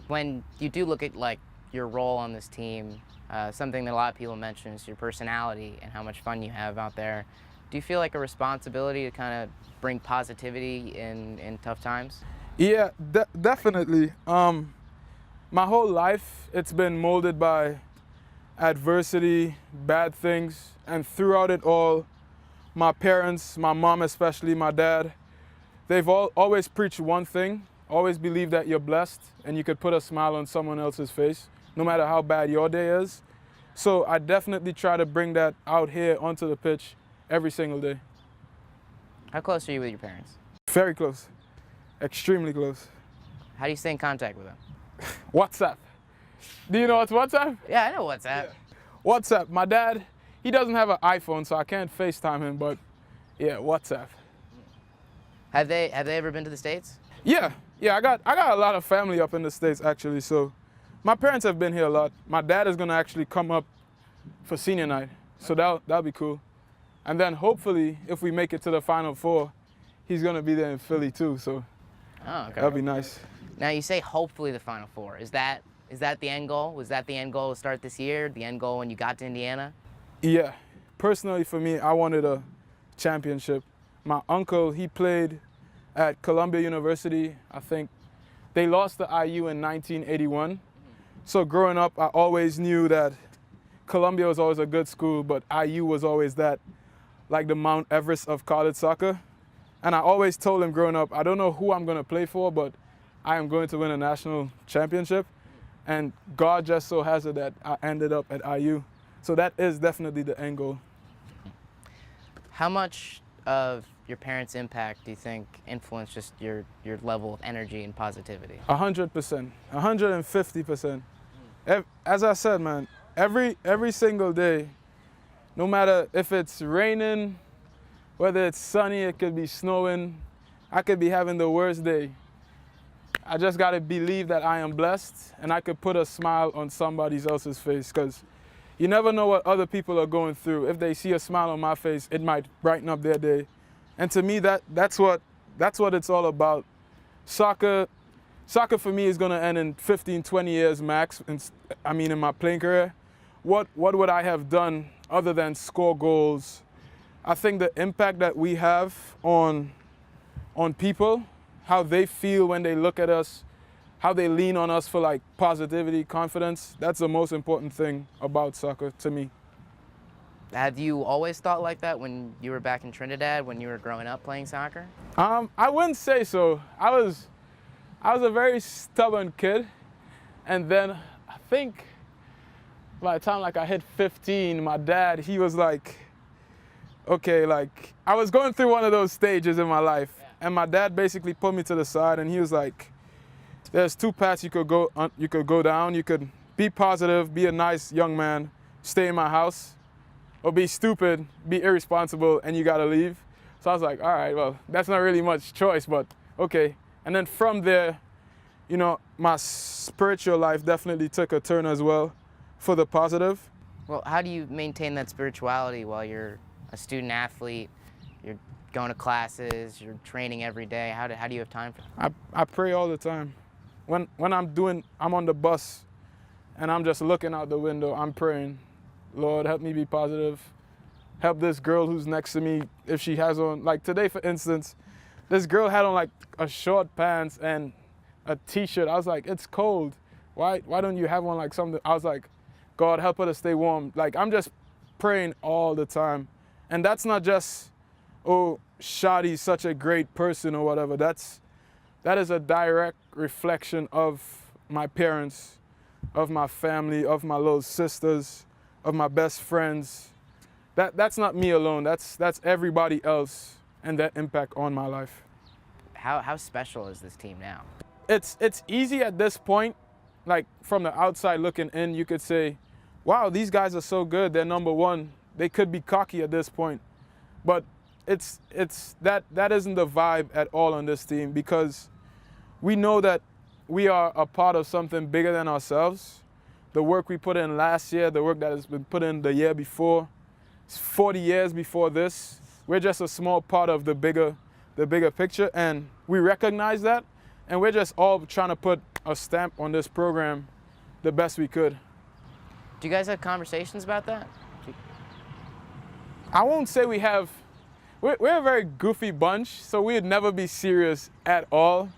When you do look at like your role on this team, something that a lot of people mention is your personality and how much fun you have out there. Do you feel like a responsibility to kind of bring positivity in tough times? Yeah, definitely. My whole life, it's been molded by adversity, bad things, and throughout it all, my parents, my mom especially, my dad, they've always preached one thing: always believe that you're blessed and you could put a smile on someone else's face, no matter how bad your day is. So I definitely try to bring that out here onto the pitch every single day. How close are you with your parents? Very close, extremely close. How do you stay in contact with them? WhatsApp. Do you know what's WhatsApp? Yeah, I know WhatsApp. Yeah. WhatsApp. My dad, he doesn't have an iPhone, so I can't FaceTime him, but yeah, WhatsApp. Have they ever been to the States? Yeah, I got a lot of family up in the States actually, so my parents have been here a lot. My dad is gonna actually come up for senior night, so that'll be cool. And then hopefully, if we make it to the Final Four, he's gonna be there in Philly too, so Oh, okay. that'll be nice. Now you say hopefully the Final Four. Is that the end goal? Was that the end goal to start this year? The end goal when you got to Indiana? Yeah, personally for me, I wanted a championship. My uncle, he played at Columbia University. I think they lost to IU in 1981. So growing up, I always knew that Columbia was always a good school, but IU was always that, like the Mount Everest of college soccer. And I always told him growing up, I don't know who I'm going to play for, but I am going to win a national championship. And God just so has it that I ended up at IU. So that is definitely the end goal. How much of your parents' impact do you think influenced just your level of energy and positivity? 100%, 150%. As I said, man, every single day, no matter if it's raining, whether it's sunny, it could be snowing, I could be having the worst day. I just gotta believe that I am blessed and I could put a smile on somebody else's face, because you never know what other people are going through. If they see a smile on my face, it might brighten up their day. And to me, that's what it's all about. Soccer for me is gonna end in 15, 20 years max. In my playing career. What would I have done other than score goals? I think the impact that we have on people, how they feel when they look at us, how they lean on us for like positivity, confidence, that's the most important thing about soccer to me. Have you always thought like that when you were back in Trinidad, when you were growing up playing soccer? I wouldn't say so. I was a very stubborn kid, and then I think by the time like I hit 15, my dad, he was like, okay, like I was going through one of those stages in my life, and my dad basically put me to the side, and he was like, there's two paths you could go down. You could be positive, be a nice young man, stay in my house, or be stupid, be irresponsible, and you gotta leave. So I was like, all right, well, that's not really much choice, but okay. And then from there, you know, my spiritual life definitely took a turn as well for the positive. Well, how do you maintain that spirituality while you're a student athlete, you're going to classes, you're training every day? How do you have time for that? I pray all the time. When I'm on the bus and I'm just looking out the window, I'm praying, Lord, help me be positive. Help this girl who's next to me, if she has on, like today, for instance, this girl had on like a short pants and a t-shirt. I was like, it's cold. Why don't you have on like something? I was like, God, help her to stay warm. Like, I'm just praying all the time. And that's not just, oh, Shadi's such a great person or whatever. That is a direct reflection of my parents, of my family, of my little sisters, of my best friends. That's not me alone. That's everybody else and that impact on my life. How special is this team now? It's easy at this point, like from the outside looking in, you could say, wow, these guys are so good, they're number one. They could be cocky at this point. But that isn't the vibe at all on this team, because we know that we are a part of something bigger than ourselves. The work we put in last year, the work that has been put in the year before, 40 years before this, we're just a small part of the bigger picture, and we recognize that, and we're just all trying to put a stamp on this program the best we could. Do you guys have conversations about that? I won't say we have. We're a very goofy bunch, so we'd never be serious at all.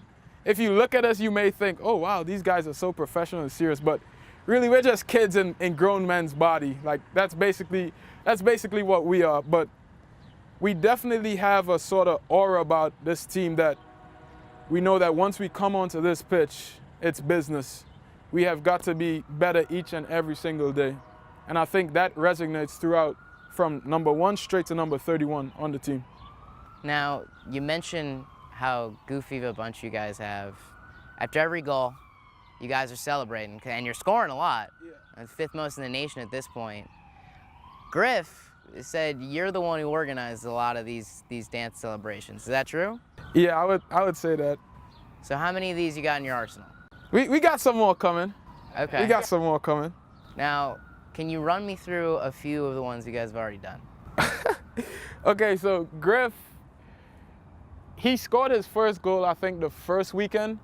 If you look at us, you may think, oh wow, these guys are so professional and serious, but really we're just kids in grown men's body. Like that's basically what we are. But we definitely have a sort of aura about this team that we know that once we come onto this pitch, it's business. We have got to be better each and every single day. And I think that resonates throughout from number 1 straight to number 31 on the team. Now, you mentioned how goofy of a bunch you guys have. After every goal, you guys are celebrating, and you're scoring a lot. Yeah. 5th most in the nation at this point. Griff said you're the one who organized a lot of these dance celebrations. Is that true? Yeah, I would say that. So how many of these you got in your arsenal? We got some more coming. Okay. We got some more coming. Now, can you run me through a few of the ones you guys have already done? Okay, so Griff, he scored his first goal, I think, the first weekend,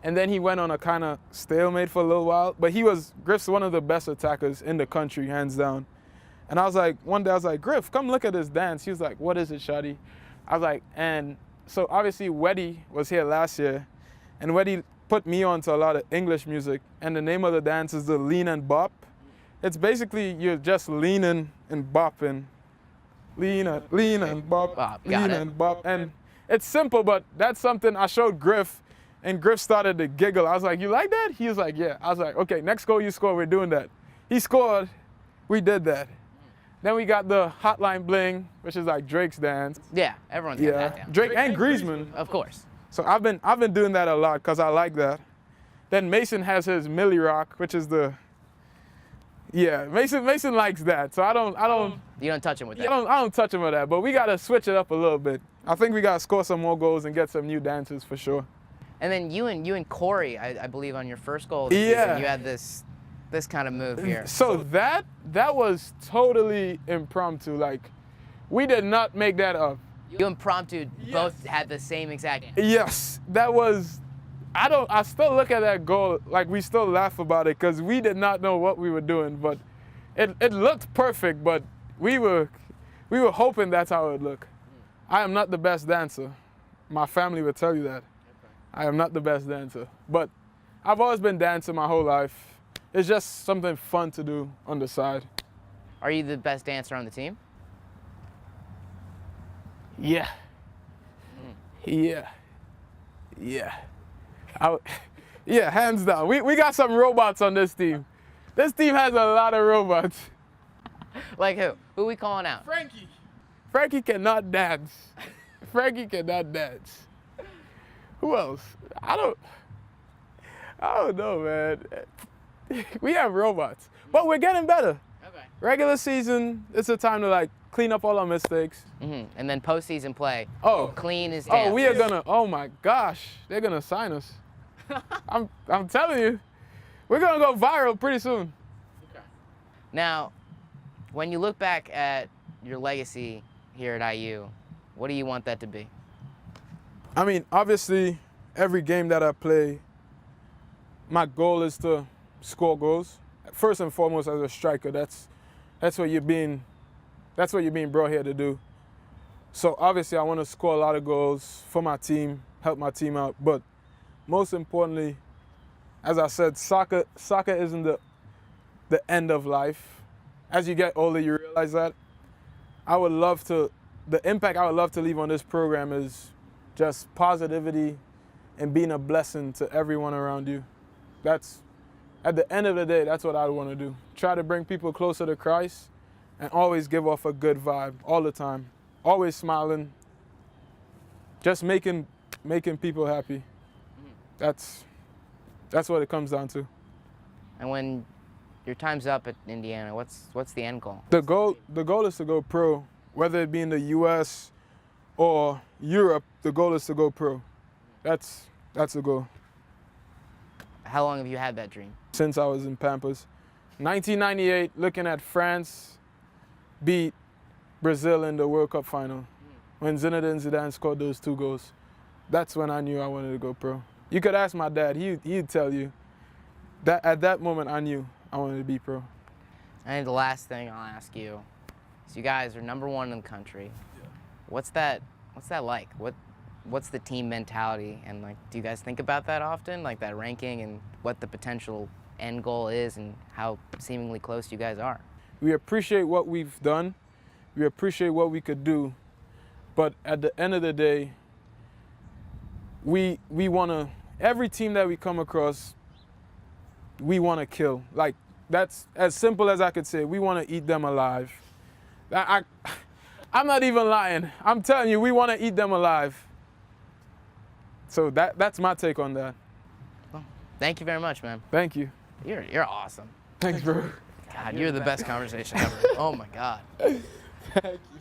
and then he went on a kind of stalemate for a little while. But Griff's one of the best attackers in the country, hands down. And one day I was like, Griff, come look at this dance. He was like, what is it, Shadi? I was like, and so obviously Weddy was here last year, and Weddy put me onto a lot of English music, and the name of the dance is the lean and bop. It's basically you're just leaning and bopping. Lean and bop, lean and bop. And it's simple, but that's something I showed Griff, and Griff started to giggle. I was like, you like that? He was like, yeah. I was like, okay, next goal you score, we're doing that. He scored, we did that. Then we got the Hotline Bling, which is like Drake's dance. Yeah, everyone's got that down. Drake and Griezmann. Of course. So I've been doing that a lot because I like that. Then Mason has his Millie Rock, which is Mason likes that. So I don't. You don't touch him with that. I don't touch him with that, but we gotta switch it up a little bit. I think we gotta score some more goals and get some new dances for sure. And then you and Corey, I believe on your first goal this season, you had this kind of move here. So that was totally impromptu. Like, we did not make that up. You impromptu both had the same exact. Yes, that was. I still look at that goal like we still laugh about it because we did not know what we were doing, but it looked perfect. But we were hoping that's how it would look. I am not the best dancer. My family would tell you that. I am not the best dancer, but I've always been dancing my whole life. It's just something fun to do on the side. Are you the best dancer on the team? Yeah. Yeah. Yeah, hands down. We got some robots on this team. This team has a lot of robots. Like who? Who we calling out? Frankie. Frankie cannot dance. Frankie cannot dance. Who else? I don't know, man. We have robots, but we're getting better. Okay. Regular season, it's a time to like clean up all our mistakes. And then postseason play. Oh, clean as dance. Oh, we are gonna. Oh my gosh, they're gonna sign us. I'm telling you, we're gonna go viral pretty soon. Okay. Now, when you look back at your legacy here at IU, what do you want that to be? I mean, obviously, every game that I play, my goal is to score goals. First and foremost, as a striker, that's what you're being brought here to do. So obviously, I want to score a lot of goals for my team, help my team out. But most importantly, as I said, soccer isn't the end of life. As you get older, you realize that. The impact I would love to leave on this program is just positivity and being a blessing to everyone around you. That's, at the end of the day, that's what I want to do. Try to bring people closer to Christ and always give off a good vibe all the time. Always smiling, just making people happy. That's what it comes down to. And when your time's up at Indiana, what's the end goal? The goal is to go pro, whether it be in the U.S. or Europe. The goal is to go pro. That's the goal. How long have you had that dream? Since I was in Pampers. 1998, looking at France beat Brazil in the World Cup final. When Zinedine Zidane scored those 2 goals. That's when I knew I wanted to go pro. You could ask my dad. He'd tell you that at that moment I knew I wanted to be pro. And the last thing I'll ask you is, you guys are #1 in the country. What's that like? What's the team mentality? And like, do you guys think about that often? Like that ranking and what the potential end goal is and how seemingly close you guys are? We appreciate what we've done. We appreciate what we could do. But at the end of the day, we want to, every team that we come across, we want to kill. Like, that's as simple as I could say. We want to eat them alive. I'm not even lying. I'm telling you, we want to eat them alive. So that's my take on that. Well, thank you very much, man. Thank you. You're awesome. Thanks, bro. God, you're the best conversation ever. Oh my God. Thank you.